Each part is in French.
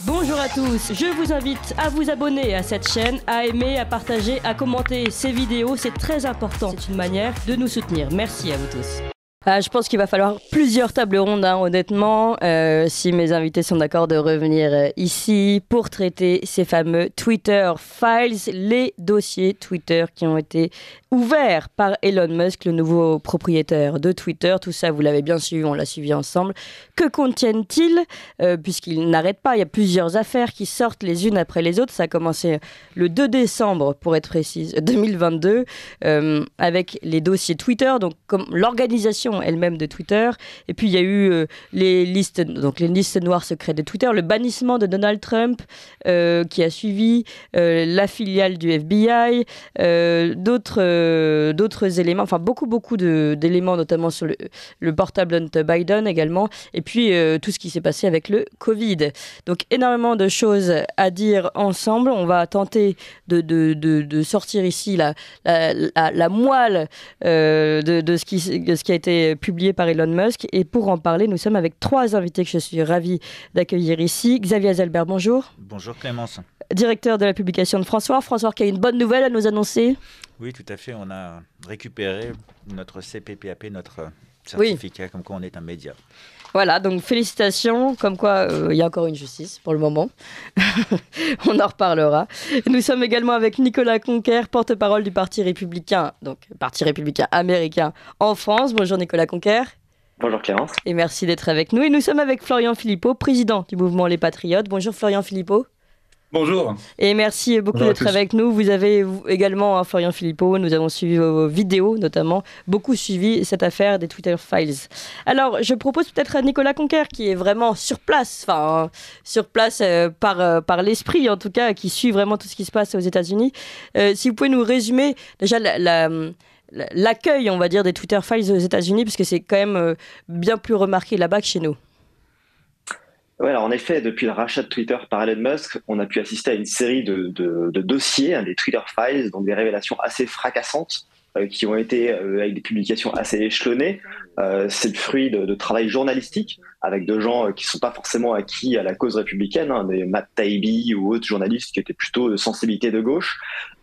Bonjour à tous, je vous invite à vous abonner à cette chaîne, à aimer, à partager, à commenter ces vidéos, c'est très important. C'est une manière de nous soutenir. Merci à vous tous. Je pense qu'il va falloir plusieurs tables rondes, honnêtement, si mes invités sont d'accord de revenir ici pour traiter ces fameux Twitter Files, les dossiers Twitter qui ont été ouverts par Elon Musk, le nouveau propriétaire de Twitter. Tout ça, vous l'avez bien suivi, on l'a suivi ensemble. Que contiennent-ils puisqu'ils n'arrêtent pas, il y a plusieurs affaires qui sortent les unes après les autres. Ça a commencé le 2 décembre, pour être précise, 2022, avec les dossiers Twitter, donc comme l'organisation elle-même de Twitter. Et puis il y a eu les listes noires secrètes de Twitter, le bannissement de Donald Trump qui a suivi, la filiale du FBI, d'autres éléments, enfin beaucoup d'éléments, notamment sur le portable Hunter Biden également, et puis tout ce qui s'est passé avec le Covid. Donc énormément de choses à dire ensemble. On va tenter de sortir ici la moelle de ce qui a été publié par Elon Musk. Et pour en parler, nous sommes avec trois invités que je suis ravie d'accueillir ici. Xavier Azalbert, bonjour. Bonjour Clémence. Directeur de la publication de François. François qui a une bonne nouvelle à nous annoncer. Oui, tout à fait. On a récupéré notre CPPAP, notre certificat, comme quoi on est un média. Voilà, donc félicitations, comme quoi il y a encore une justice pour le moment. On en reparlera. Nous sommes également avec Nicolas Conquer, porte-parole du Parti républicain, donc Parti républicain américain en France. Bonjour Nicolas Conquer. Bonjour Clémence. Et merci d'être avec nous. Et nous sommes avec Florian Philippot, président du mouvement Les Patriotes. Bonjour Florian Philippot. Bonjour. Et merci beaucoup d'être avec nous. Vous avez également, Florian Philippot, nous avons suivi vos vidéos notamment, beaucoup suivi cette affaire des Twitter Files. Alors, je propose peut-être à Nicolas Conquer, qui est vraiment sur place, par l'esprit en tout cas, qui suit vraiment tout ce qui se passe aux États-Unis. Si vous pouvez nous résumer déjà l'accueil, on va dire, des Twitter Files aux États-Unis, parce que c'est quand même bien plus remarqué là-bas que chez nous. Ouais, alors en effet, depuis le rachat de Twitter par Elon Musk, on a pu assister à une série de dossiers, des Twitter Files, donc des révélations assez fracassantes qui ont été avec des publications assez échelonnées. C'est le fruit de travail journalistique avec de gens qui ne sont pas forcément acquis à la cause républicaine, des Matt Taibbi ou autres journalistes qui étaient plutôt de sensibilité de gauche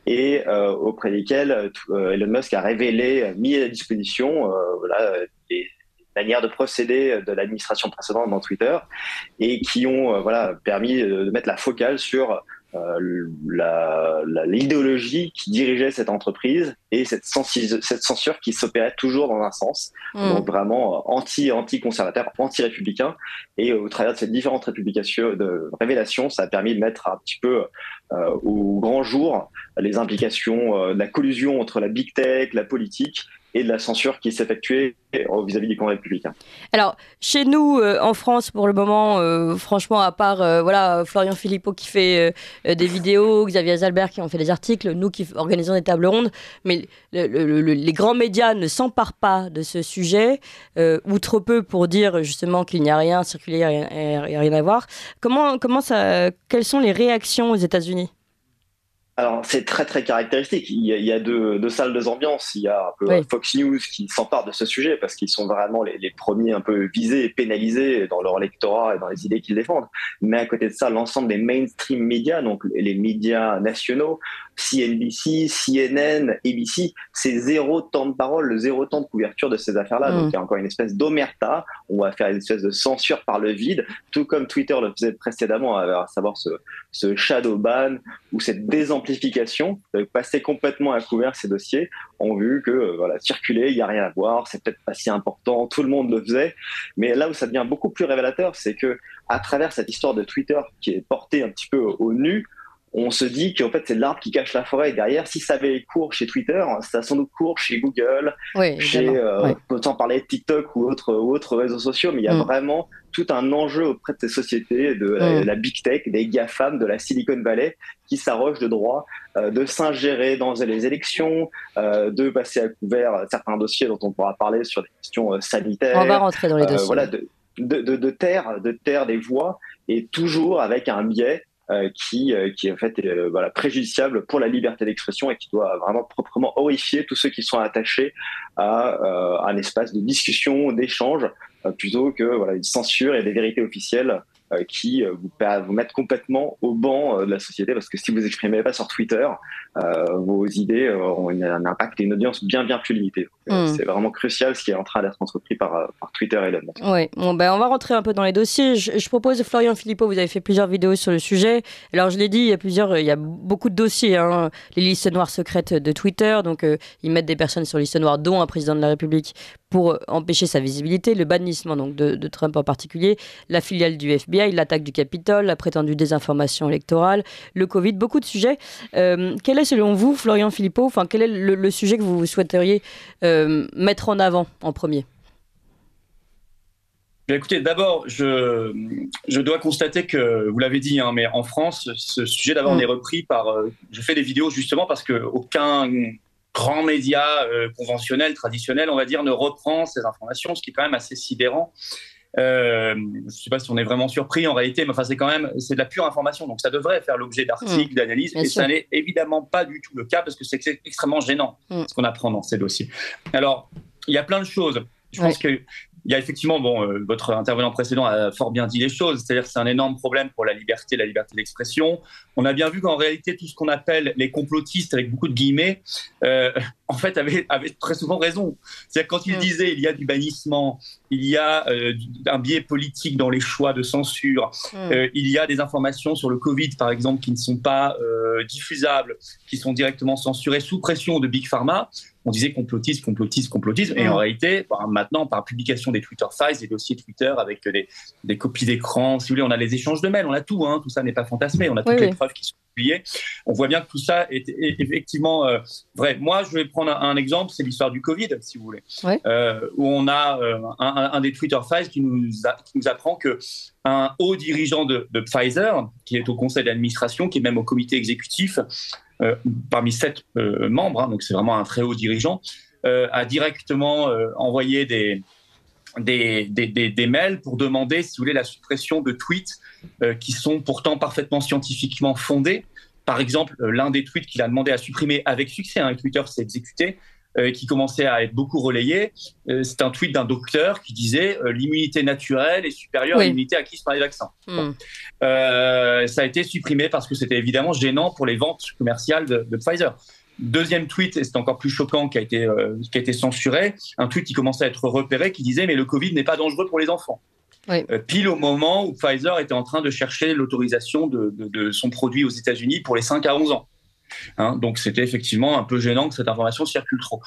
et auprès desquels Elon Musk a révélé, mis à disposition des manière de procéder de l'administration précédente dans Twitter et qui ont permis de mettre la focale sur l'idéologie qui dirigeait cette entreprise et cette censure qui s'opérait toujours dans un sens, donc vraiment anti-conservateur, anti-républicain. Et au travers de ces différentes révélations, ça a permis de mettre un petit peu au grand jour les implications de la collusion entre la big tech, la politique et de la censure qui s'effectuait vis-à-vis du camp républicain. Alors, chez nous, en France, pour le moment, franchement, à part Florian Philippot qui fait des vidéos, Xavier Azalbert qui en fait des articles, nous qui organisons des tables rondes, mais les grands médias ne s'emparent pas de ce sujet, ou trop peu pour dire justement qu'il n'y a rien circulé, il n'y a rien à voir. Quelles sont les réactions aux États-Unis ? Alors, c'est très, très caractéristique. Il y a deux salles, deux ambiances. Il y a un peu Fox News qui s'empare de ce sujet parce qu'ils sont vraiment les premiers un peu visés et pénalisés dans leur lectorat et dans les idées qu'ils défendent. Mais à côté de ça, l'ensemble des mainstream médias, donc les médias nationaux, CNBC, CNN, ABC, c'est zéro temps de parole, zéro temps de couverture de ces affaires-là. Donc, il y a encore une espèce d'omerta. On va faire une espèce de censure par le vide, tout comme Twitter le faisait précédemment, à savoir ce shadow ban ou cette désamplification, passer complètement à couvert ces dossiers, ont vu que circuler, il n'y a rien à voir, c'est peut-être pas si important, tout le monde le faisait. Mais là où ça devient beaucoup plus révélateur, c'est que à travers cette histoire de Twitter qui est portée un petit peu au nu, on se dit qu'en fait c'est l'arbre qui cache la forêt. Et derrière, si ça avait cours chez Twitter, ça a sans doute cours chez Google, autant parler de TikTok ou autres réseaux sociaux, mais il y a vraiment tout un enjeu auprès de ces sociétés, de la big tech, des GAFAM, de la Silicon Valley, qui s'arrogent de droit de s'ingérer dans les élections, de passer à couvert certains dossiers dont on pourra parler sur des questions sanitaires. On va rentrer dans les dossiers. De taire des voix, et toujours avec un biais qui en fait est préjudiciable pour la liberté d'expression et qui doit vraiment proprement horrifier tous ceux qui sont attachés à un espace de discussion, d'échange, plutôt que une censure et des vérités officielles qui vous mettent complètement au banc de la société, parce que si vous exprimez pas sur Twitter, vos idées ont un impact et une audience bien plus limitée. C'est vraiment crucial ce qui est en train d'être entrepris par Twitter et Elon Musk. Oui, on va rentrer un peu dans les dossiers. Je propose, Florian Philippot, vous avez fait plusieurs vidéos sur le sujet. Alors je l'ai dit, il y a beaucoup de dossiers, hein. Les listes noires secrètes de Twitter, donc ils mettent des personnes sur liste noire, dont un président de la République, pour empêcher sa visibilité, le bannissement donc de Trump en particulier, la filiale du FBI, l'attaque du Capitole, la prétendue désinformation électorale, le Covid, beaucoup de sujets. Quel est selon vous, Florian Philippot, quel est le sujet que vous souhaiteriez mettre en avant en premier? Écoutez, d'abord, je dois constater que, vous l'avez dit, mais en France, ce sujet d'abord on est repris par... je fais des vidéos justement parce qu'aucun grand média conventionnel, traditionnel, on va dire, ne reprend ces informations, ce qui est quand même assez sidérant. Je ne sais pas si on est vraiment surpris en réalité, mais c'est de la pure information, donc ça devrait faire l'objet d'articles, d'analyses, et ça n'est évidemment pas du tout le cas parce que c'est extrêmement gênant ce qu'on apprend dans ces dossiers. Alors, il y a plein de choses. Je pense qu'il y a effectivement, votre intervenant précédent a fort bien dit les choses, c'est-à-dire que c'est un énorme problème pour la liberté d'expression. On a bien vu qu'en réalité, tout ce qu'on appelle les complotistes, avec beaucoup de guillemets, en fait, avaient très souvent raison. C'est-à-dire quand ils disaient il y a du bannissement, il y a un biais politique dans les choix de censure, il y a des informations sur le Covid, par exemple, qui ne sont pas diffusables, qui sont directement censurées sous pression de Big Pharma. On disait complotisme. Et en réalité, maintenant, par publication des Twitter Files, des dossiers Twitter avec des copies d'écran, si vous voulez, on a les échanges de mails, on a tout, tout ça n'est pas fantasmé, on a toutes les preuves qui sont publiées. On voit bien que tout ça est effectivement vrai. Moi, je vais prendre un exemple, c'est l'histoire du Covid, si vous voulez, où on a un des Twitter Files qui nous apprend qu'un haut dirigeant de Pfizer, qui est au conseil d'administration, qui est même au comité exécutif, parmi 7 membres, donc c'est vraiment un très haut dirigeant, a directement envoyé des mails pour demander, si vous voulez, la suppression de tweets qui sont pourtant parfaitement scientifiquement fondés. Par exemple, l'un des tweets qu'il a demandé à supprimer avec succès, Twitter s'est exécuté, qui commençait à être beaucoup relayé, c'est un tweet d'un docteur qui disait l'immunité naturelle est supérieure à l'immunité acquise par les vaccins. Ça a été supprimé parce que c'était évidemment gênant pour les ventes commerciales de Pfizer. Deuxième tweet, et c'est encore plus choquant, qui a été censuré, un tweet qui commençait à être repéré, qui disait « mais le Covid n'est pas dangereux pour les enfants ». Pile au moment où Pfizer était en train de chercher l'autorisation de son produit aux États-Unis pour les 5 à 11 ans. Donc c'était effectivement un peu gênant que cette information circule trop.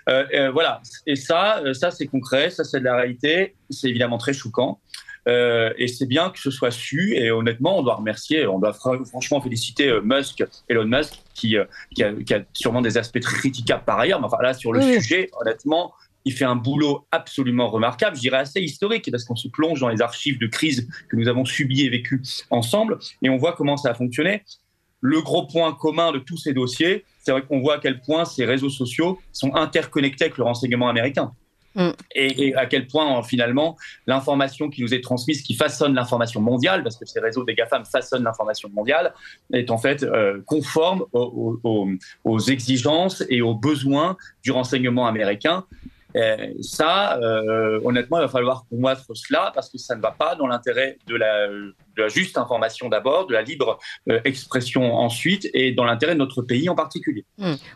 Voilà, et ça c'est concret, ça c'est de la réalité, c'est évidemment très choquant. Et c'est bien que ce soit su, et honnêtement on doit franchement féliciter Elon Musk qui a sûrement des aspects très critiquables par ailleurs, mais enfin là sur le sujet, honnêtement il fait un boulot absolument remarquable, je dirais assez historique, parce qu'on se plonge dans les archives de crise que nous avons subies et vécues ensemble, et on voit comment ça a fonctionné. Le gros point commun de tous ces dossiers, c'est vrai qu'on voit à quel point ces réseaux sociaux sont interconnectés avec le renseignement américain. Et à quel point, finalement, l'information qui nous est transmise, qui façonne l'information mondiale, parce que ces réseaux des GAFAM façonnent l'information mondiale, est en fait conforme aux exigences et aux besoins du renseignement américain. Honnêtement, il va falloir combattre cela parce que ça ne va pas dans l'intérêt de la juste information d'abord, de la libre expression ensuite, et dans l'intérêt de notre pays en particulier.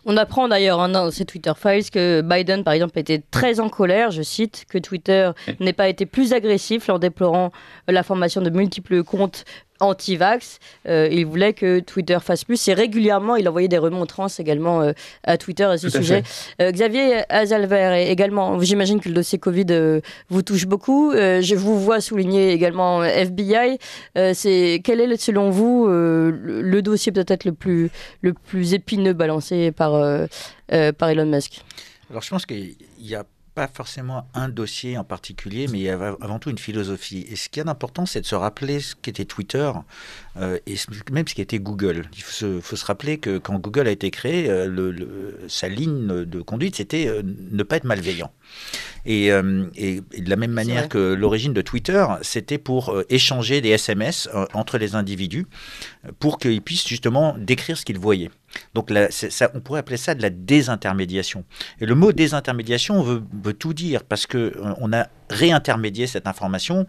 On apprend d'ailleurs dans ces Twitter Files que Biden, par exemple, était très en colère, je cite, que Twitter n'ait pas été plus agressif en déplorant la formation de multiples comptes anti-vax. Il voulait que Twitter fasse plus, et régulièrement il envoyait des remontrances également à Twitter à ce sujet. Xavier Azalver, également, j'imagine que le dossier Covid vous touche beaucoup. Je vous vois souligner également FBI. Quel est selon vous le dossier peut-être le plus épineux balancé par Elon Musk? Alors je pense qu'il y a pas forcément un dossier en particulier, mais il y a avant tout une philosophie. Et ce qui est important, c'est de se rappeler ce qu'était Twitter et même ce qu'était Google. Il faut se rappeler que quand Google a été créé, sa ligne de conduite, c'était ne pas être malveillant. Et de la même manière que l'origine de Twitter, c'était pour échanger des SMS entre les individus pour qu'ils puissent justement décrire ce qu'ils voyaient. Donc on pourrait appeler ça de la désintermédiation. Et le mot désintermédiation veut tout dire parce qu'on a réintermédié cette information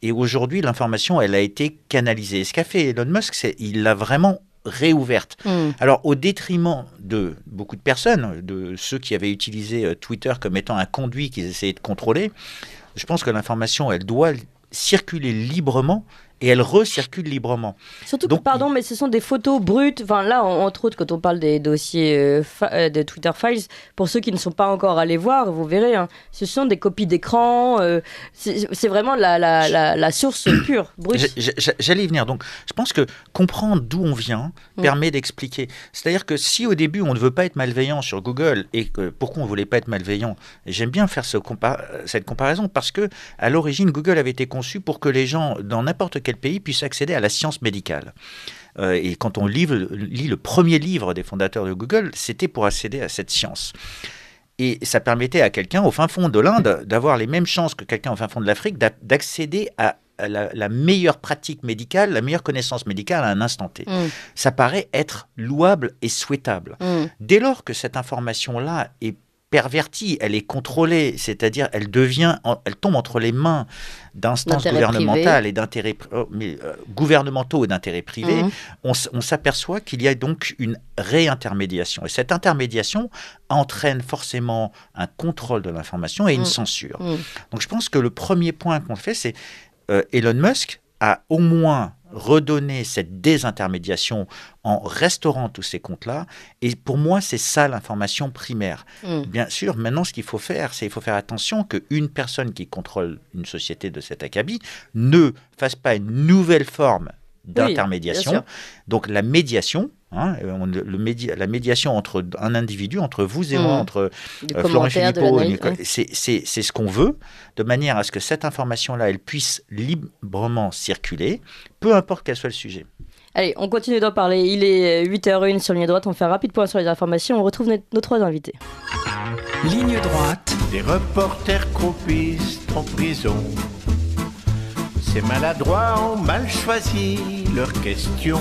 et aujourd'hui l'information elle a été canalisée. Et ce qu'a fait Elon Musk, c'est il l'a vraiment réouverte. Alors au détriment de beaucoup de personnes, de ceux qui avaient utilisé Twitter comme étant un conduit qu'ils essayaient de contrôler, je pense que l'information elle doit circuler librement et elle recircule librement. Surtout que, pardon, mais ce sont des photos brutes. Enfin, là, entre autres, quand on parle des dossiers de Twitter Files, pour ceux qui ne sont pas encore allés voir, vous verrez, hein, ce sont des copies d'écran. C'est vraiment la source pure, brute. J'allais y venir. Donc, je pense que comprendre d'où on vient permet d'expliquer. C'est-à-dire que si au début, on ne veut pas être malveillant sur Google, et pourquoi on ne voulait pas être malveillant, j'aime bien faire cette comparaison, parce que à l'origine, Google avait été conçu pour que les gens, dans n'importe quel pays, puissent accéder à la science médicale. Et quand on lit le premier livre des fondateurs de Google, c'était pour accéder à cette science. Et ça permettait à quelqu'un au fin fond de l'Inde d'avoir les mêmes chances que quelqu'un au fin fond de l'Afrique d'accéder à la meilleure pratique médicale, la meilleure connaissance médicale à un instant T. Ça paraît être louable et souhaitable. Dès lors que cette information-là est pervertie, elle est contrôlée, c'est-à-dire elle tombe entre les mains d'instances gouvernementales et d'intérêts gouvernementaux et d'intérêts privés, on s'aperçoit qu'il y a donc une réintermédiation. Et cette intermédiation entraîne forcément un contrôle de l'information et une censure. Donc je pense que le premier point qu'on fait, c'est Elon Musk a au moins redonné cette désintermédiation en restaurant tous ces comptes-là. Et pour moi, c'est ça l'information primaire. Bien sûr, maintenant, ce qu'il faut faire, c'est qu'il faut faire attention qu'une personne qui contrôle une société de cet acabit ne fasse pas une nouvelle forme d'intermédiation. Oui, donc la médiation, la médiation entre un individu, entre vous et moi, entre Florent Philippot et Nicolas, c'est ce qu'on veut, de manière à ce que cette information-là, elle puisse librement circuler, peu importe quel soit le sujet. Allez, on continue d'en parler. Il est 8h01 sur Ligne Droite. On fait un rapide point sur les informations. On retrouve nos trois invités. Ligne Droite. Des reporters croupissent en prison. Ces maladroits ont mal choisi leurs questions.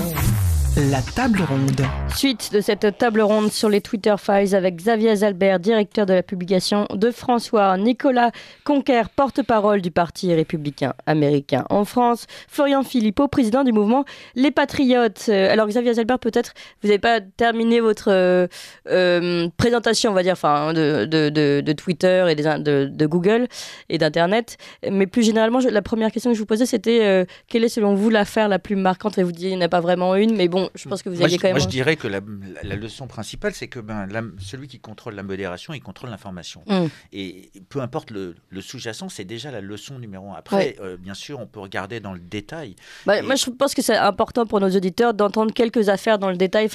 La table ronde. Suite de cette table ronde sur les Twitter Files avec Xavier Zalbert, directeur de la publication de François, Nicolas Conquer, porte-parole du Parti républicain américain en France, Florian Philippot, président du mouvement Les Patriotes. Alors Xavier Zalbert, peut-être vous n'avez pas terminé votre présentation, on va dire, de Twitter et de Google et d'Internet, mais plus généralement, la première question que je vous posais, c'était quelle est selon vous l'affaire la plus marquante? Et vous disiez, il n'y en a pas vraiment une, mais bon, je pense que vous aviez quand même... Moi, je dirais que la leçon principale, c'est que celui qui contrôle la modération, il contrôle l'information. Et peu importe le sous-jacent, c'est déjà la leçon numéro 1. Après, bien sûr, on peut regarder dans le détail. Moi, je pense que c'est important pour nos auditeurs d'entendre quelques affaires dans le détail,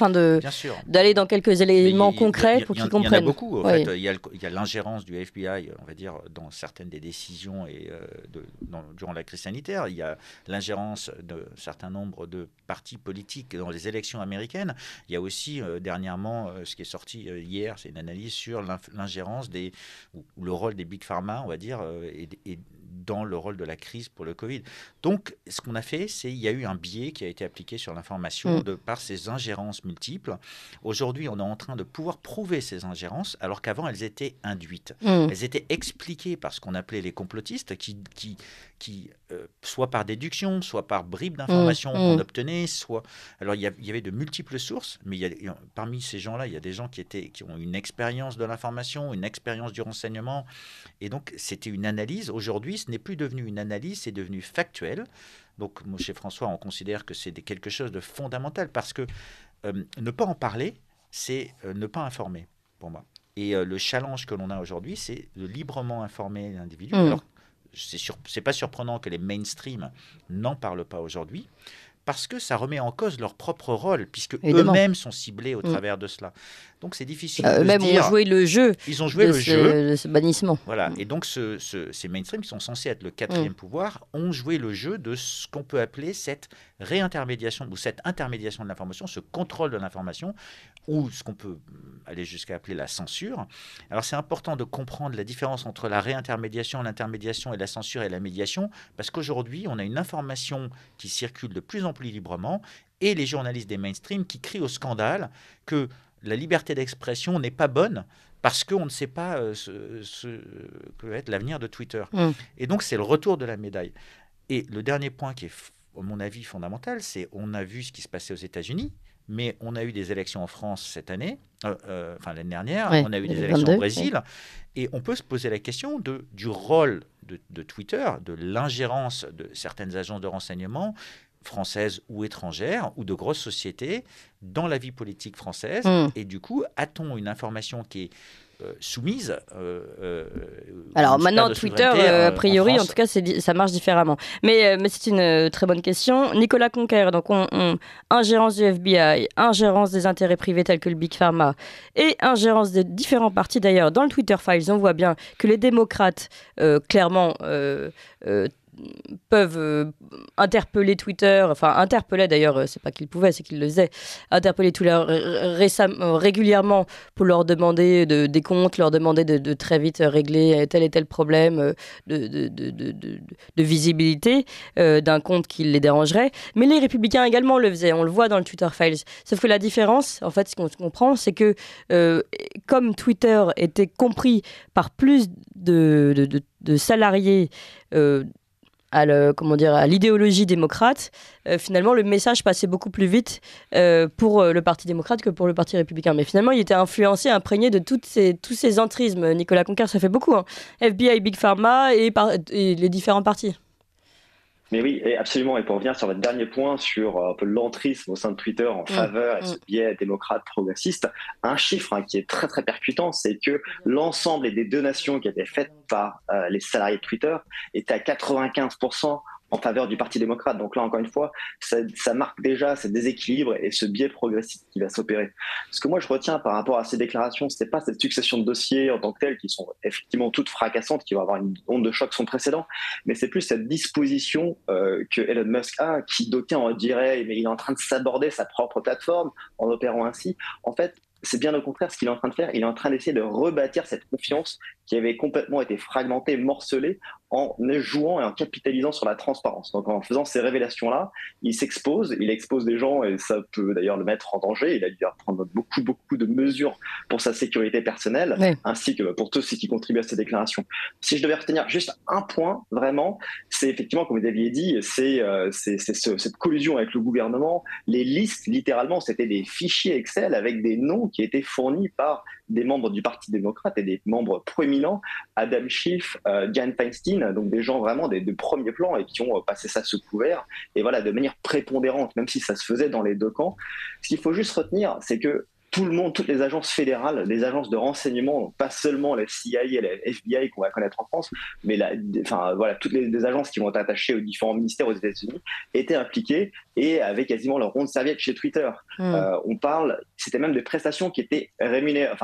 d'aller dans quelques éléments concrets pour qu'ils comprennent. Il y en a beaucoup. En fait, il y a l'ingérence du FBI, on va dire, dans certaines des décisions durant la crise sanitaire. Il y a l'ingérence d'un certain nombre de partis politiques dans les élections américaines. Il y a aussi dernièrement, ce qui est sorti hier, c'est une analyse sur l'ingérence ou le rôle des big pharma, on va dire, et dans le rôle de la crise pour le Covid. Donc, ce qu'on a fait, c'est il y a eu un biais qui a été appliqué sur l'information par ces ingérences multiples. Aujourd'hui, on est en train de pouvoir prouver ces ingérences, alors qu'avant, elles étaient induites. Elles étaient expliquées par ce qu'on appelait les complotistes, qui soit par déduction, soit par bribes d'informations qu'on obtenait, soit... Alors, il y avait de multiples sources, mais parmi ces gens-là, il y a des gens qui ont une expérience de l'information, une expérience du renseignement, et donc c'était une analyse. Aujourd'hui, ce n'est plus devenu une analyse, c'est devenu factuel. Donc, chez François, on considère que c'est quelque chose de fondamental, parce que ne pas en parler, c'est ne pas informer, pour moi. Et le challenge que l'on a aujourd'hui, c'est de librement informer l'individu. Alors, c'est pas surprenant que les mainstream n'en parlent pas aujourd'hui, parce que ça remet en cause leur propre rôle, puisque eux-mêmes sont ciblés au travers de cela. Donc c'est difficile de eux-mêmes ont joué le jeu. Ils ont joué le jeu de ce bannissement. Voilà. Et donc ces mainstream qui sont censés être le quatrième pouvoir ont joué le jeu de ce qu'on peut appeler cette réintermédiation ou cette intermédiation de l'information, ce contrôle de l'information, ou ce qu'on peut aller jusqu'à appeler la censure. Alors c'est important de comprendre la différence entre la réintermédiation, l'intermédiation et la censure et la médiation, parce qu'aujourd'hui on a une information qui circule de plus en plus plus librement, et les journalistes des mainstream qui crient au scandale que la liberté d'expression n'est pas bonne parce qu'on ne sait pas ce que va être l'avenir de Twitter. Et donc, c'est le retour de la médaille. Et le dernier point qui est, à mon avis, fondamental, c'est on a vu ce qui se passait aux États-Unis, mais on a eu des élections en France cette année, l'année dernière, on a eu des élections au Brésil, et on peut se poser la question du rôle de Twitter, de l'ingérence de certaines agences de renseignement, françaises ou étrangères, ou de grosses sociétés, dans la vie politique française. Et du coup, a-t-on une information qui est soumise alors maintenant, Twitter, a priori, en tout cas, ça marche différemment. Mais c'est une très bonne question. Nicolas Conquer, donc ingérence du FBI, ingérence des intérêts privés tels que le Big Pharma et ingérence de différents partis. D'ailleurs, dans le Twitter Files, on voit bien que les démocrates, clairement, peuvent interpeller Twitter, interpellaient d'ailleurs, c'est pas qu'ils pouvaient, c'est qu'ils le faisaient, interpeller Twitter régulièrement pour leur demander des comptes, leur demander de très vite régler tel et tel problème de visibilité d'un compte qui les dérangerait. Mais les républicains également le faisaient, on le voit dans le Twitter Files. Sauf que la différence, en fait, ce qu'on comprend, c'est que comme Twitter était compris par plus de salariés à l'idéologie démocrate, finalement, le message passait beaucoup plus vite pour le Parti démocrate que pour le Parti républicain. Mais finalement, il était influencé, imprégné de tous ces entrismes. Nicolas Conquer, ça fait beaucoup. FBI, Big Pharma et les différents partis. Mais oui, absolument. Et pour revenir sur votre dernier point sur un peu l'entrisme au sein de Twitter en faveur et ce biais démocrate progressiste, un chiffre qui est très très percutant, c'est que l'ensemble des donations qui étaient faites par les salariés de Twitter étaient à 95% en faveur du Parti démocrate. Donc là, encore une fois, ça marque déjà ce déséquilibre et ce biais progressiste qui va s'opérer. Ce que moi, je retiens par rapport à ces déclarations, ce n'est pas cette succession de dossiers en tant que tels qui sont effectivement toutes fracassantes, qui vont avoir une onde de choc sans précédent, mais c'est plus cette disposition que Elon Musk a, qui d'aucuns diraient mais il est en train de s'aborder sa propre plateforme en opérant ainsi. En fait, c'est bien au contraire ce qu'il est en train de faire. Il est en train d'essayer de rebâtir cette confiance qui avait complètement été fragmentée, morcelée, en jouant et en capitalisant sur la transparence. Donc en faisant ces révélations-là, il s'expose, il expose des gens et ça peut d'ailleurs le mettre en danger. Il a dû prendre beaucoup de mesures pour sa sécurité personnelle, ainsi que pour tous ceux qui contribuent à ces déclarations. Si je devais retenir juste un point, vraiment, c'est effectivement, comme vous aviez dit, c'est cette collusion avec le gouvernement. Les listes, littéralement, c'était des fichiers Excel avec des noms qui étaient fournis par des membres du Parti démocrate et des membres proéminents, Adam Schiff, Dianne Feinstein, donc des gens vraiment de premier plan et qui ont passé ça sous couvert, et voilà, de manière prépondérante, même si ça se faisait dans les deux camps. Ce qu'il faut juste retenir, c'est que tout le monde, toutes les agences fédérales, les agences de renseignement, donc pas seulement les CIA et les FBI qu'on va connaître en France, mais toutes les agences qui vont être attachées aux différents ministères aux États-Unis étaient impliquées et avaient quasiment leur rond de serviette chez Twitter. C'était même des prestations qui étaient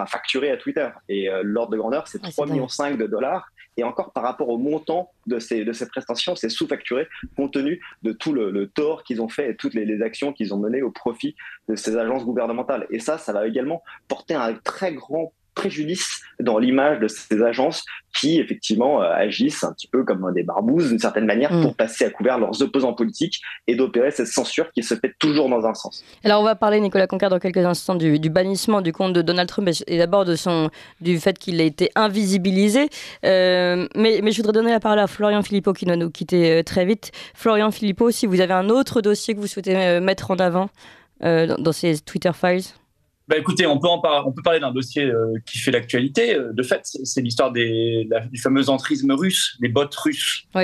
facturées à Twitter. Et l'ordre de grandeur, c'est 3,5 millions de dollars. Et encore, par rapport au montant de ces prestations, c'est sous-facturé compte tenu de tout le tort qu'ils ont fait et toutes les actions qu'ils ont menées au profit de ces agences gouvernementales. Et ça va également porter un très grand préjudice dans l'image de ces agences qui, effectivement, agissent un petit peu comme des barbouzes, d'une certaine manière, pour passer à couvert leurs opposants politiques et d'opérer cette censure qui se fait toujours dans un sens. Alors, on va parler, Nicolas Conquer, dans quelques instants du bannissement du compte de Donald Trump et d'abord du fait qu'il a été invisibilisé. Mais je voudrais donner la parole à Florian Philippot qui doit nous quitter très vite. Florian Philippot, si vous avez un autre dossier que vous souhaitez mettre en avant dans ces Twitter Files. Écoutez, on peut parler d'un dossier qui fait l'actualité. De fait, c'est l'histoire du fameux entrisme russe, des bots russes. Oui.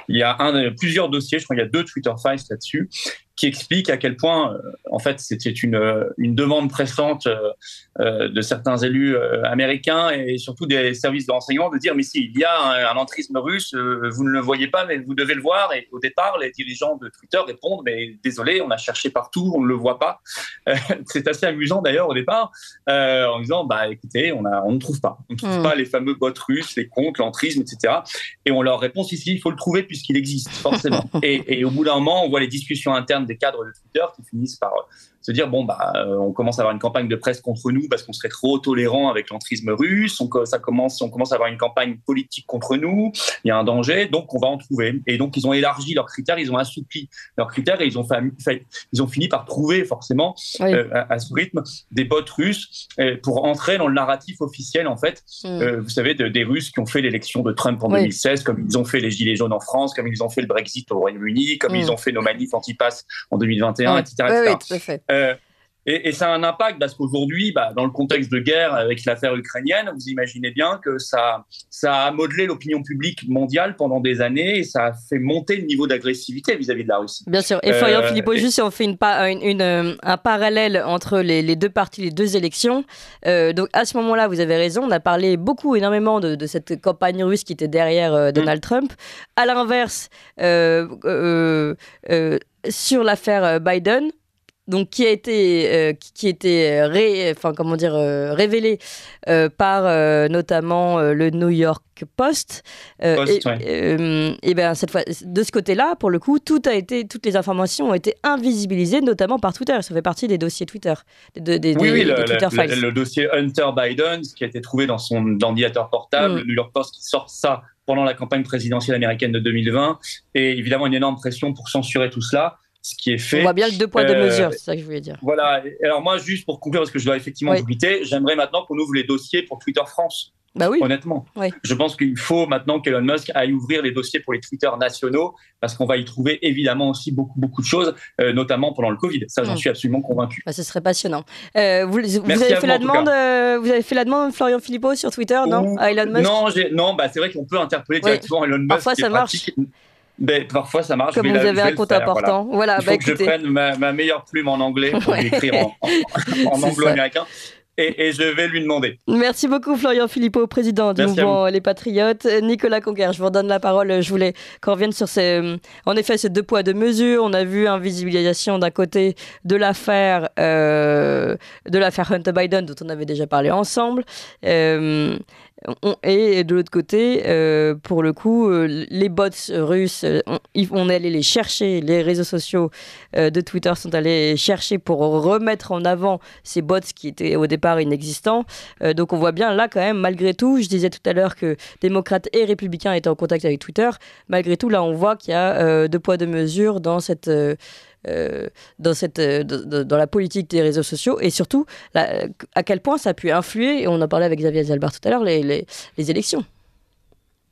Il y a plusieurs dossiers, je crois qu'il y a 2 Twitter Files là-dessus, qui explique à quel point, en fait, c'était une demande pressante de certains élus américains et surtout des services de renseignement de dire mais si, il y a un entrisme russe, vous ne le voyez pas, mais vous devez le voir. Et au départ, les dirigeants de Twitter répondent mais désolé, on a cherché partout, on ne le voit pas. C'est assez amusant d'ailleurs au départ, en disant écoutez, on ne trouve pas. On ne trouve pas les fameux bots russes, les comptes, l'entrisme, etc. Et on leur répond si, il faut le trouver puisqu'il existe, forcément. et au bout d'un moment, on voit les discussions internes des cadres de Twitter qui finissent par se dire on commence à avoir une campagne de presse contre nous parce qu'on serait trop tolérant avec l'entrisme russe, on commence à avoir une campagne politique contre nous, il y a un danger, donc on va en trouver. Et donc ils ont élargi leurs critères, ils ont assoupli leurs critères et ils ont fini par trouver forcément à ce rythme des bots russes pour entrer dans le narratif officiel en fait. Vous savez, des Russes qui ont fait l'élection de Trump en 2016, comme ils ont fait les Gilets jaunes en France, comme ils ont fait le Brexit au Royaume-Uni, comme ils ont fait nos manifs anti-pass en 2021, etc. Oui, tout à fait. Et ça a un impact parce qu'aujourd'hui, dans le contexte de guerre avec l'affaire ukrainienne, vous imaginez bien que ça a modelé l'opinion publique mondiale pendant des années et ça a fait monter le niveau d'agressivité vis-à-vis de la Russie. Bien sûr. Et Florian Philippot, juste si on fait un parallèle entre les deux parties, les deux élections. Donc à ce moment-là, vous avez raison, on a parlé énormément de cette campagne russe qui était derrière Donald Trump. À l'inverse, sur l'affaire Biden, donc qui a été révélé par notamment le New York Post. Et ben cette fois, de ce côté-là, pour le coup, toutes les informations ont été invisibilisées, notamment par Twitter. Ça fait partie des dossiers Twitter, des Twitter files. Le dossier Hunter Biden, ce qui a été trouvé dans son ordinateur portable, le New York Post qui sort ça pendant la campagne présidentielle américaine de 2020, et évidemment une énorme pression pour censurer tout cela. Ce qui est fait. On voit bien le 2 poids 2 mesures, c'est ça que je voulais dire. Voilà. Alors moi, juste pour conclure, parce que je dois effectivement vous quitter, j'aimerais maintenant qu'on ouvre les dossiers pour Twitter France. Honnêtement. Je pense qu'il faut maintenant qu'Elon Musk aille ouvrir les dossiers pour les Twitter nationaux, parce qu'on va y trouver évidemment aussi beaucoup de choses, notamment pendant le Covid. Ça, j'en suis absolument convaincu. Ce serait passionnant. vous avez fait la demande, Florian Philippot, sur Twitter, non, à Elon Musk? Non, c'est vrai qu'on peut interpeller directement Elon Musk. Parfois, ça marche. Parfois ça marche. Comme vous avez un compte important. Voilà. Il faut que je prenne ma meilleure plume en anglais pour lui écrire en anglo-américain. Et je vais lui demander. Merci beaucoup Florian Philippot, président du mouvement Les Patriotes. Nicolas Conquer, je vous redonne la parole. Je voulais qu'on revienne sur ces 2 poids 2 mesures. On a vu invisibilisation d'un côté de l'affaire Hunter Biden, dont on avait déjà parlé ensemble. Et de l'autre côté, pour le coup, les bots russes, on est allé les chercher, les réseaux sociaux de Twitter sont allés chercher pour remettre en avant ces bots qui étaient au départ inexistants. Donc on voit bien là quand même, malgré tout, je disais tout à l'heure que démocrates et républicains étaient en contact avec Twitter, malgré tout là on voit qu'il y a 2 poids 2 mesures dans dans la politique des réseaux sociaux, et surtout à quel point ça a pu influer, et on en parlait avec Xavier Zalbar tout à l'heure, les élections.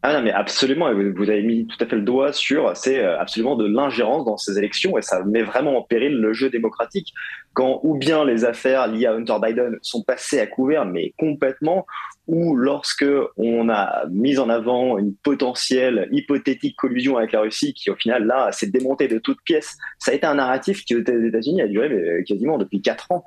Ah non, mais absolument, vous avez mis tout à fait le doigt sur, c'est absolument de l'ingérence dans ces élections, et ça met vraiment en péril le jeu démocratique, quand ou bien les affaires liées à Hunter Biden sont passées à couvert, mais complètement, ou lorsque on a mis en avant une potentielle hypothétique collusion avec la Russie qui au final là s'est démontée de toutes pièces. Ça a été un narratif qui aux États-Unis a duré quasiment depuis 4 ans.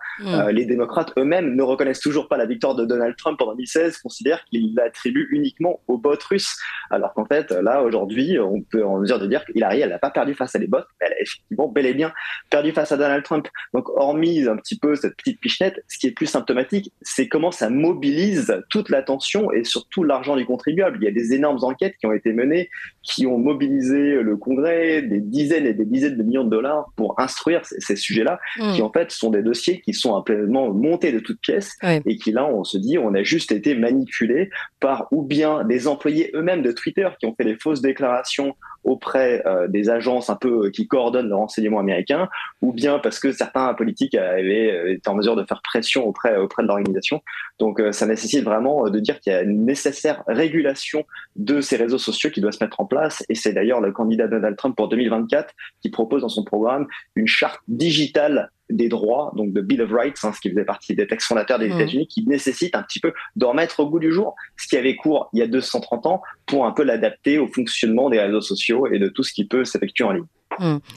Les démocrates eux-mêmes ne reconnaissent toujours pas la victoire de Donald Trump en 2016, considèrent qu'ils l'attribuent uniquement aux bots russes, alors qu'en fait là aujourd'hui on peut en mesure de dire qu'Hillary elle n'a pas perdu face à les bots, mais elle a effectivement bel et bien perdu face à Donald Trump. Donc hormis un petit peu cette petite pichenette, ce qui est plus symptomatique, c'est comment ça mobilise toute l'attention et surtout l'argent du contribuable. Il y a des énormes enquêtes qui ont été menées, qui ont mobilisé le Congrès, des dizaines et des dizaines de millions de dollars pour instruire ces sujets-là, qui en fait sont des dossiers qui sont complètement montés de toutes pièces, et qui là on se dit on a juste été manipulés par ou bien des employés eux-mêmes de Twitter qui ont fait des fausses déclarations auprès des agences un peu qui coordonnent le renseignement américain, ou bien parce que certains politiques avaient été en mesure de faire pression auprès de l'organisation. Donc ça nécessite vraiment de dire qu'il y a une nécessaire régulation de ces réseaux sociaux qui doit se mettre en place, et c'est d'ailleurs le candidat Donald Trump pour 2024 qui propose dans son programme une charte digitale des droits, donc de Bill of Rights, ce qui faisait partie des textes fondateurs des États-Unis, qui nécessite un petit peu de remettre au goût du jour ce qui avait cours il y a 230 ans pour un peu l'adapter au fonctionnement des réseaux sociaux et de tout ce qui peut s'effectuer en ligne.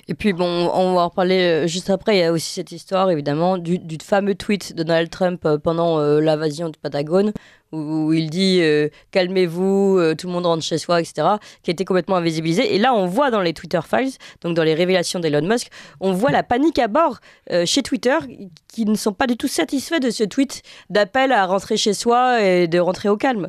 Et puis bon, on va en reparler juste après. Il y a aussi cette histoire évidemment du fameux tweet de Donald Trump pendant l'invasion du Pentagone, où il dit calmez-vous, tout le monde rentre chez soi, etc., qui a été complètement invisibilisé. Et là on voit dans les Twitter Files, donc dans les révélations d'Elon Musk, on voit la panique à bord chez Twitter, qui ne sont pas du tout satisfaits de ce tweet d'appel à rentrer chez soi et de rentrer au calme.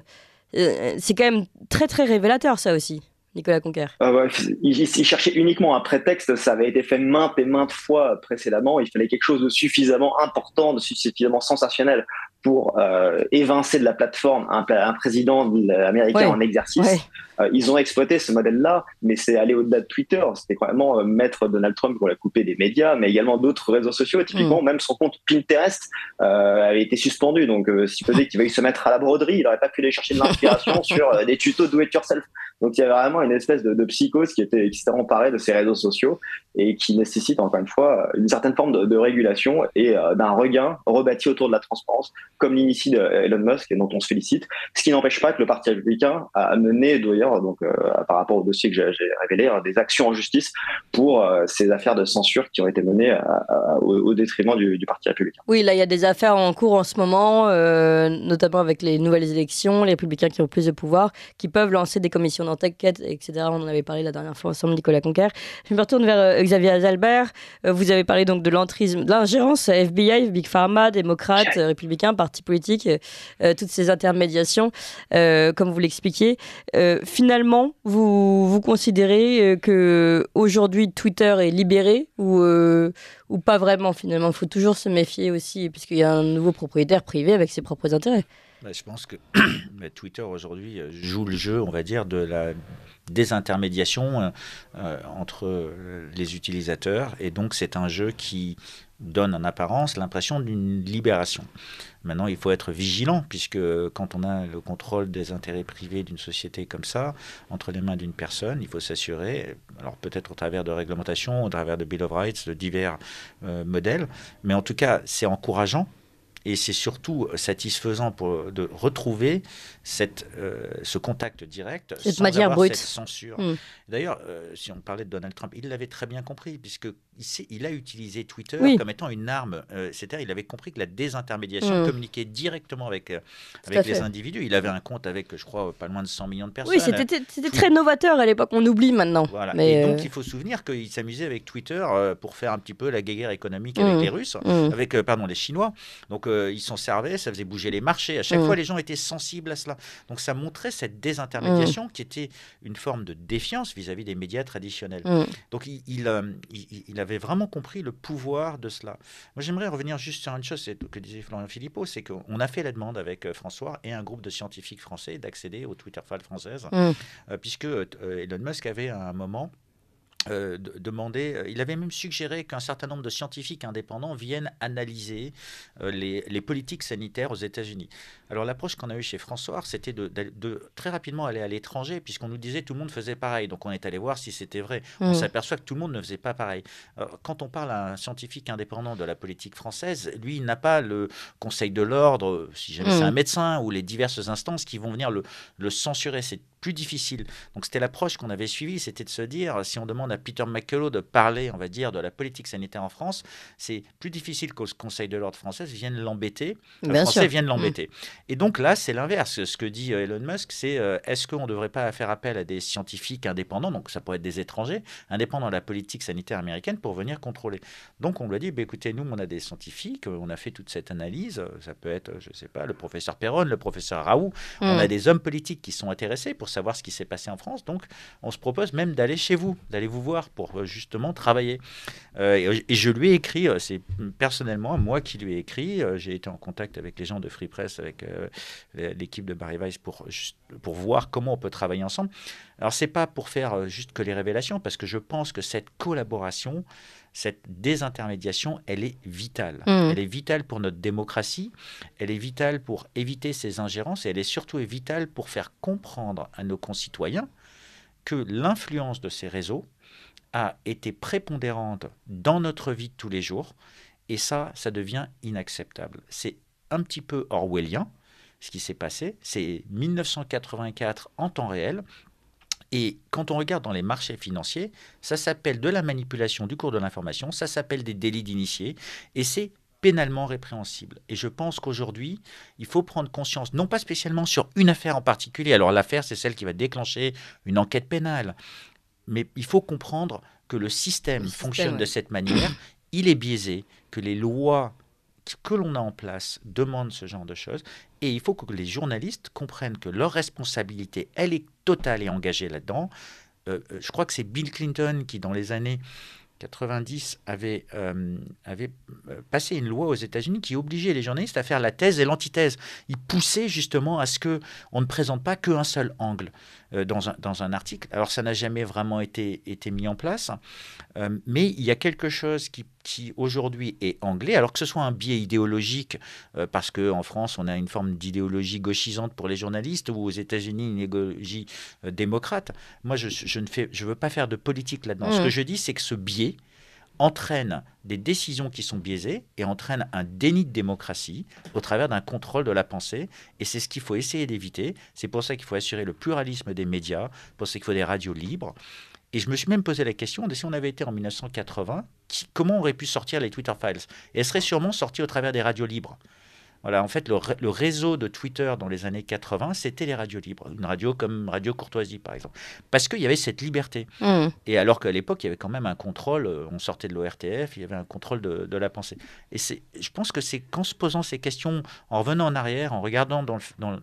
C'est quand même très très révélateur ça aussi, Nicolas Conquer. Ouais, il cherchait uniquement un prétexte. Ça avait été fait maintes et maintes fois précédemment. Il fallait quelque chose de suffisamment important, de suffisamment sensationnel pour évincer de la plateforme un président américain en exercice. Ils ont exploité ce modèle-là, mais c'est aller au-delà de Twitter. C'était vraiment mettre Donald Trump pour la couper des médias, mais également d'autres réseaux sociaux. Et typiquement, même son compte Pinterest avait été suspendu. Donc, s'il faisait qu'il veuille se mettre à la broderie, il n'aurait pas pu aller chercher de l'inspiration sur des tutos do-it-yourself. Donc, il y a vraiment une espèce de psychose qui s'était emparée de ces réseaux sociaux et qui nécessite, encore une fois, une certaine forme de régulation et d'un regain rebâti autour de la transparence, comme l'initie Elon Musk et dont on se félicite. Ce qui n'empêche pas que le Parti républicain a mené, d'ailleurs, donc, par rapport au dossier que j'ai révélé, des actions en justice pour ces affaires de censure qui ont été menées au détriment du Parti républicain. Oui, là, il y a des affaires en cours en ce moment, notamment avec les nouvelles élections, les républicains qui ont plus de pouvoir, qui peuvent lancer des commissions d'enquête, etc. On en avait parlé la dernière fois ensemble, Nicolas Conquer. Je me retourne vers Xavier Azalbert. Vous avez parlé donc de l'entrisme, de l'ingérence FBI, Big Pharma, démocrates, républicains, partis politiques, toutes ces intermédiations, comme vous l'expliquiez. Finalement, vous considérez que aujourd'hui Twitter est libéré ou pas vraiment finalement? Il faut toujours se méfier aussi, puisqu'il y a un nouveau propriétaire privé avec ses propres intérêts. Je pense que Twitter aujourd'hui joue le jeu, on va dire, de la désintermédiation entre les utilisateurs, et donc c'est un jeu qui donne en apparence l'impression d'une libération. Maintenant, il faut être vigilant, puisque quand on a le contrôle des intérêts privés d'une société comme ça, entre les mains d'une personne, il faut s'assurer, alors peut-être au travers de réglementations, au travers de Bill of Rights, de divers modèles, mais en tout cas, c'est encourageant. Et c'est surtout satisfaisant de retrouver ce contact direct cette sans matière avoir brute. cette censure. D'ailleurs, si on parlait de Donald Trump, il l'avait très bien compris, puisqu'il a utilisé Twitter comme étant une arme. C'est-à-dire, il avait compris que la désintermédiation communiquait directement avec les individus. Il avait un compte avec, je crois, pas loin de 100 millions de personnes. Oui, c'était très novateur à l'époque, on oublie maintenant. Voilà. Mais et donc, il faut se souvenir qu'il s'amusait avec Twitter pour faire un petit peu la guéguerre économique avec les Russes, avec les Chinois. Donc, ils s'en servaient, ça faisait bouger les marchés. À chaque fois, les gens étaient sensibles à cela. Donc, ça montrait cette désintermédiation qui était une forme de défiance vis-à-vis des médias traditionnels. Donc, il avait vraiment compris le pouvoir de cela. Moi, j'aimerais revenir juste sur une chose que disait Florian Philippot, c'est qu'on a fait la demande avec François et un groupe de scientifiques français d'accéder aux Twitter-files françaises, puisque Elon Musk avait à un moment demandé, il avait même suggéré qu'un certain nombre de scientifiques indépendants viennent analyser les politiques sanitaires aux États-Unis. Alors l'approche qu'on a eue chez François, c'était de très rapidement aller à l'étranger, puisqu'on nous disait que tout le monde faisait pareil. Donc on est allé voir si c'était vrai. On s'aperçoit que tout le monde ne faisait pas pareil. Alors, quand on parle à un scientifique indépendant de la politique française, lui, il n'a pas le Conseil de l'ordre, si jamais c'est un médecin, ou les diverses instances qui vont venir le censurer. C'est plus difficile. Donc c'était l'approche qu'on avait suivie, c'était de se dire, si on demande à Peter McCullough de parler, on va dire, de la politique sanitaire en France, c'est plus difficile qu'au Conseil de l'ordre français vienne l'embêter. Viennent l'embêter. Et donc là, c'est l'inverse. Ce que dit Elon Musk, c'est est-ce qu'on ne devrait pas faire appel à des scientifiques indépendants, donc ça pourrait être des étrangers, indépendants de la politique sanitaire américaine, pour venir contrôler. Donc on lui a dit, écoutez, nous, on a des scientifiques, on a fait toute cette analyse, ça peut être, je ne sais pas, le professeur Perron, le professeur Raoult, on a des hommes politiques qui sont intéressés pour savoir ce qui s'est passé en France, donc on se propose même d'aller chez vous, d'aller vous voir pour justement travailler. Et je lui ai écrit, c'est personnellement moi qui lui ai écrit, j'ai été en contact avec les gens de Free Press, avec l'équipe de Barry Weiss pour voir comment on peut travailler ensemble. Alors c'est pas pour faire juste que les révélations, parce que je pense que cette collaboration, cette désintermédiation, elle est vitale. Elle est vitale pour notre démocratie, elle est vitale pour éviter ces ingérences, et elle est surtout vitale pour faire comprendre à nos concitoyens que l'influence de ces réseaux a été prépondérante dans notre vie de tous les jours, et ça devient inacceptable. C'est un petit peu orwellien, ce qui s'est passé. C'est 1984 en temps réel. Et quand on regarde dans les marchés financiers, ça s'appelle de la manipulation du cours de l'information, ça s'appelle des délits d'initiés, et c'est pénalement répréhensible. Et je pense qu'aujourd'hui, il faut prendre conscience, non pas spécialement sur une affaire en particulier, alors l'affaire, c'est celle qui va déclencher une enquête pénale, mais il faut comprendre que le système fonctionne de cette manière, il est biaisé, que les lois que l'on a en place demandent ce genre de choses, et il faut que les journalistes comprennent que leur responsabilité, elle est totale et engagée là-dedans. je crois que c'est Bill Clinton qui, dans les années 90, avait passé une loi aux États-Unis qui obligeait les journalistes à faire la thèse et l'antithèse. Il poussait justement à ce qu'on ne présente pas qu'un seul angle dans un article. Alors ça n'a jamais vraiment été mis en place, mais il y a quelque chose qui aujourd'hui est anglais, alors que ce soit un biais idéologique, parce qu'en France on a une forme d'idéologie gauchisante pour les journalistes, ou aux États-Unis une idéologie démocrate. Moi je veux pas faire de politique là-dedans. Ce que je dis, c'est que ce biais entraîne des décisions qui sont biaisées et entraîne un déni de démocratie au travers d'un contrôle de la pensée. Et c'est ce qu'il faut essayer d'éviter. C'est pour ça qu'il faut assurer le pluralisme des médias, pour ça qu'il faut des radios libres. Et je me suis même posé la question de si on avait été en 1980, comment on aurait pu sortir les Twitter Files ? Et elles seraient sûrement sorties au travers des radios libres. Voilà, en fait, le réseau de Twitter dans les années 80, c'était les radios libres. Une radio comme Radio Courtoisie, par exemple. Parce qu'il y avait cette liberté. Et alors qu'à l'époque, il y avait quand même un contrôle, on sortait de l'ORTF, il y avait un contrôle de la pensée. Et je pense que c'est qu'en se posant ces questions, en revenant en arrière, en regardant dans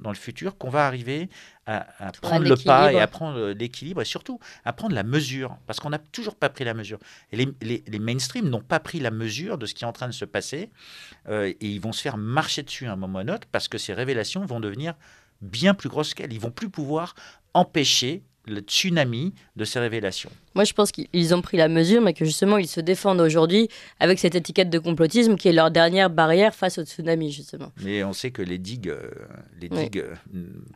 le futur, qu'on va arriver à prendre le pas et à prendre l'équilibre et surtout à prendre la mesure. Parce qu'on n'a toujours pas pris la mesure. Et les mainstream n'ont pas pris la mesure de ce qui est en train de se passer et ils vont se faire marcher dessus à un moment ou à un autre parce que ces révélations vont devenir bien plus grosses qu'elles. Ils vont plus pouvoir empêcher le tsunami de ces révélations. Moi, je pense qu'ils ont pris la mesure, mais que justement, ils se défendent aujourd'hui avec cette étiquette de complotisme qui est leur dernière barrière face au tsunami, justement. Mais on sait que les digues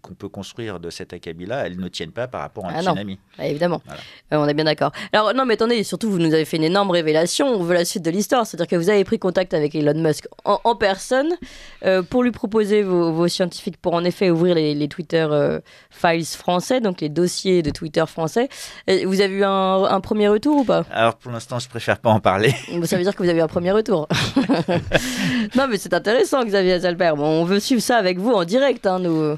qu'on peut construire de cet acabit-là, elles ne tiennent pas par rapport à un tsunami. Non, évidemment. Voilà. On est bien d'accord. Alors, non, mais attendez, surtout, vous nous avez fait une énorme révélation. On veut la suite de l'histoire. C'est-à-dire que vous avez pris contact avec Elon Musk en personne pour lui proposer vos scientifiques pour, en effet, ouvrir les Twitter Files français, donc les dossiers de Twitter français. Vous avez eu un premier retour ou pas ? Alors pour l'instant, je préfère pas en parler. Ça veut dire que vous avez eu un premier retour. Non, mais c'est intéressant, Xavier Azalbert. Bon, on veut suivre ça avec vous en direct, hein, nous.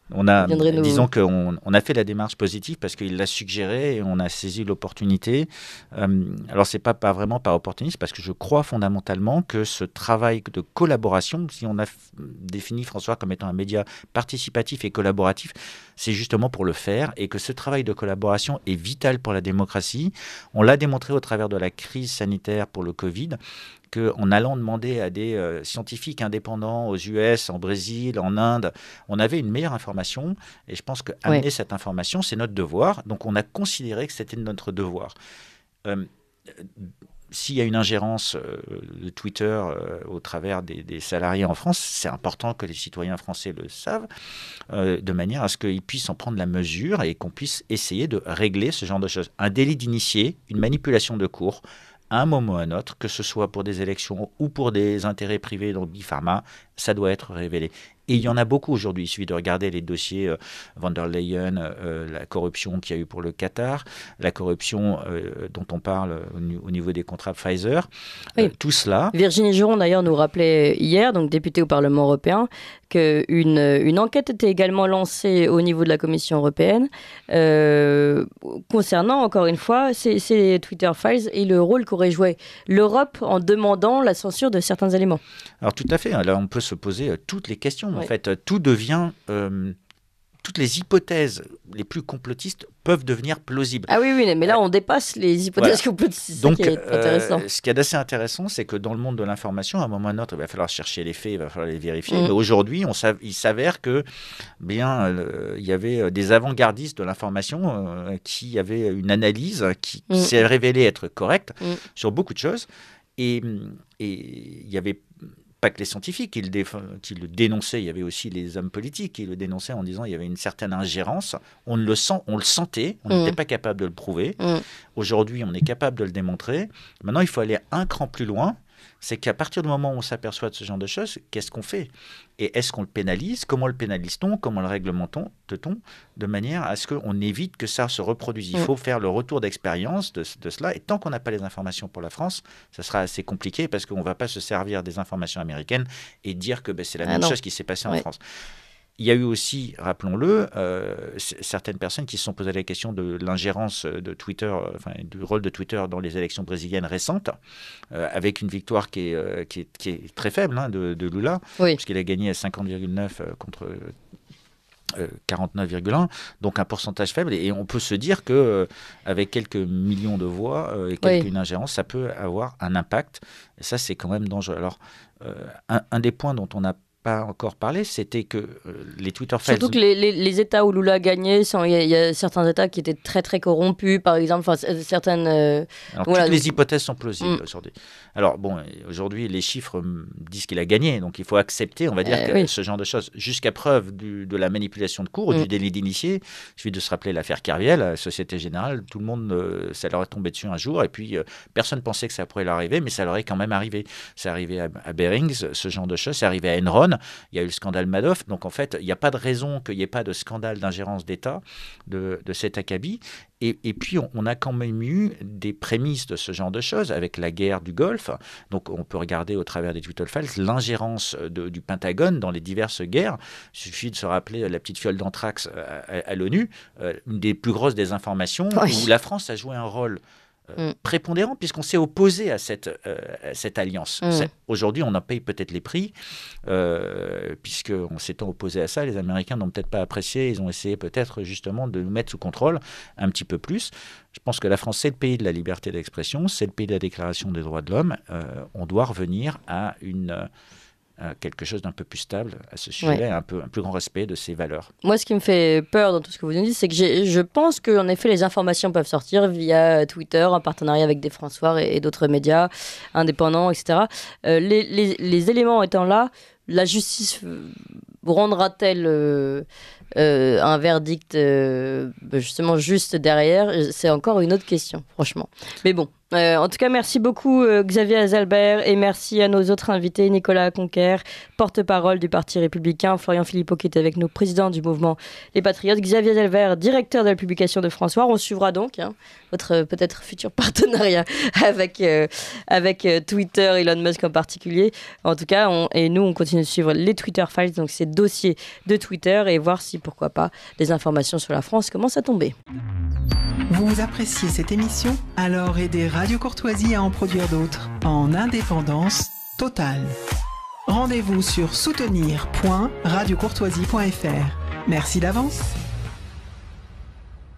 Disons qu'on a fait la démarche positive parce qu'il l'a suggéré et on a saisi l'opportunité. Alors, c'est pas vraiment par opportunisme parce que je crois fondamentalement que ce travail de collaboration, si on a défini François comme étant un média participatif et collaboratif, c'est justement pour le faire et que ce travail de collaboration est vital pour la démocratie. On l'a démontré au travers de la crise sanitaire pour le Covid, qu'en allant demander à des scientifiques indépendants aux US, en Brésil, en Inde, on avait une meilleure information. Et je pense qu'amener cette information, c'est notre devoir. Donc, on a considéré que c'était notre devoir. S'il y a une ingérence de Twitter au travers des salariés en France, c'est important que les citoyens français le savent, de manière à ce qu'ils puissent en prendre la mesure et qu'on puisse essayer de régler ce genre de choses. Un délit d'initié, une manipulation de cours, à un moment ou à un autre, que ce soit pour des élections ou pour des intérêts privés dans Big Pharma, ça doit être révélé. Et il y en a beaucoup aujourd'hui. Il suffit de regarder les dossiers von der Leyen, la corruption qu'il y a eu pour le Qatar, la corruption dont on parle au niveau des contrats Pfizer. Oui. Tout cela. Virginie Giron, d'ailleurs, nous rappelait hier, donc députée au Parlement européen, qu'une enquête était également lancée au niveau de la Commission européenne concernant, encore une fois, ces Twitter Files et le rôle qu'aurait joué l'Europe en demandant la censure de certains éléments. Alors tout à fait. Là, on peut se poser toutes les questions. En fait, tout devient... toutes les hypothèses les plus complotistes peuvent devenir plausibles. Ah oui, mais là, on dépasse les hypothèses complotistes. Donc, ce qui est intéressant. Ce qui est assez intéressant, c'est que dans le monde de l'information, à un moment ou à un autre, il va falloir chercher les faits, il va falloir les vérifier. Mais aujourd'hui, il s'avère que il y avait des avant-gardistes de l'information qui avaient une analyse qui s'est révélée être correcte sur beaucoup de choses. Et il y avait pas que les scientifiques qui le dénonçaient, il y avait aussi les hommes politiques qui le dénonçaient en disant qu'il y avait une certaine ingérence. On le sentait, on n'était pas capable de le prouver. Aujourd'hui, on est capable de le démontrer. Maintenant, il faut aller un cran plus loin. C'est qu'à partir du moment où on s'aperçoit de ce genre de choses, qu'est-ce qu'on fait ? Et est-ce qu'on le pénalise ? Comment le pénalise-t-on ? Comment le réglemente-t-on ? De manière à ce qu'on évite que ça se reproduise. Il faut faire le retour d'expérience de cela. Et tant qu'on n'a pas les informations pour la France, ça sera assez compliqué parce qu'on ne va pas se servir des informations américaines et dire que c'est la même chose qui s'est passée en France. Il y a eu aussi, rappelons-le, certaines personnes qui se sont posées la question de l'ingérence de Twitter, du rôle de Twitter dans les élections brésiliennes récentes, avec une victoire qui est très faible de Lula, puisqu'il a gagné à 50,9 contre 49,1, donc un pourcentage faible. Et on peut se dire que avec quelques millions de voix et quelques ingérences, ça peut avoir un impact. Et ça, c'est quand même dangereux. Alors, un des points dont on n'a pas encore parlé, c'était que les Twitter files... Surtout que les États où Lula a gagné, il y a certains États qui étaient très très corrompus, par exemple, certaines... Alors, toutes les hypothèses sont plausibles aujourd'hui. Alors bon, aujourd'hui, les chiffres disent qu'il a gagné, donc il faut accepter, on va dire, que ce genre de choses, jusqu'à preuve de la manipulation de cours ou du délit d'initié. Il suffit de se rappeler l'affaire Kerviel, la Société Générale, tout le monde, ça leur est tombé dessus un jour, et puis personne ne pensait que ça pourrait leur arriver, mais ça leur est quand même arrivé. C'est arrivé à Barings, ce genre de choses, c'est arrivé à Enron. Il y a eu le scandale Madoff. Donc, en fait, il n'y a pas de raison qu'il n'y ait pas de scandale d'ingérence d'État de cet acabit. Et puis, on a quand même eu des prémices de ce genre de choses avec la guerre du Golfe. Donc, on peut regarder au travers des Twitter files l'ingérence du Pentagone dans les diverses guerres. Il suffit de se rappeler la petite fiole d'anthrax à l'ONU, une des plus grosses désinformations, où la France a joué un rôle prépondérant, puisqu'on s'est opposé à cette alliance. Aujourd'hui, on en paye peut-être les prix, puisqu'on s'étant opposé à ça, les Américains n'ont peut-être pas apprécié, ils ont essayé peut-être justement de nous mettre sous contrôle un petit peu plus. Je pense que la France, c'est le pays de la liberté d'expression, c'est le pays de la Déclaration des droits de l'homme. On doit revenir à quelque chose d'un peu plus stable à ce sujet, un plus grand respect de ses valeurs. Moi, ce qui me fait peur dans tout ce que vous nous dites, c'est que je pense qu'en effet, les informations peuvent sortir via Twitter, en partenariat avec des François et d'autres médias indépendants, etc. Les éléments étant là, la justice rendra-t-elle un verdict justement juste derrière? C'est encore une autre question, franchement. Mais bon. En tout cas, merci beaucoup Xavier Azalbert et merci à nos autres invités, Nicolas Conquer, porte-parole du Parti républicain, Florian Philippot qui est avec nous, président du mouvement Les Patriotes, Xavier Azalbert, directeur de la publication de François. On suivra donc votre peut-être futur partenariat avec Twitter, Elon Musk en particulier. En tout cas, nous on continue de suivre les Twitter Files, donc ces dossiers de Twitter et voir si, pourquoi pas, des informations sur la France commencent à tomber. Vous appréciez cette émission? Alors aidez Radio Courtoisie à en produire d'autres en indépendance totale. Rendez-vous sur soutenir.radiocourtoisie.fr. Merci d'avance.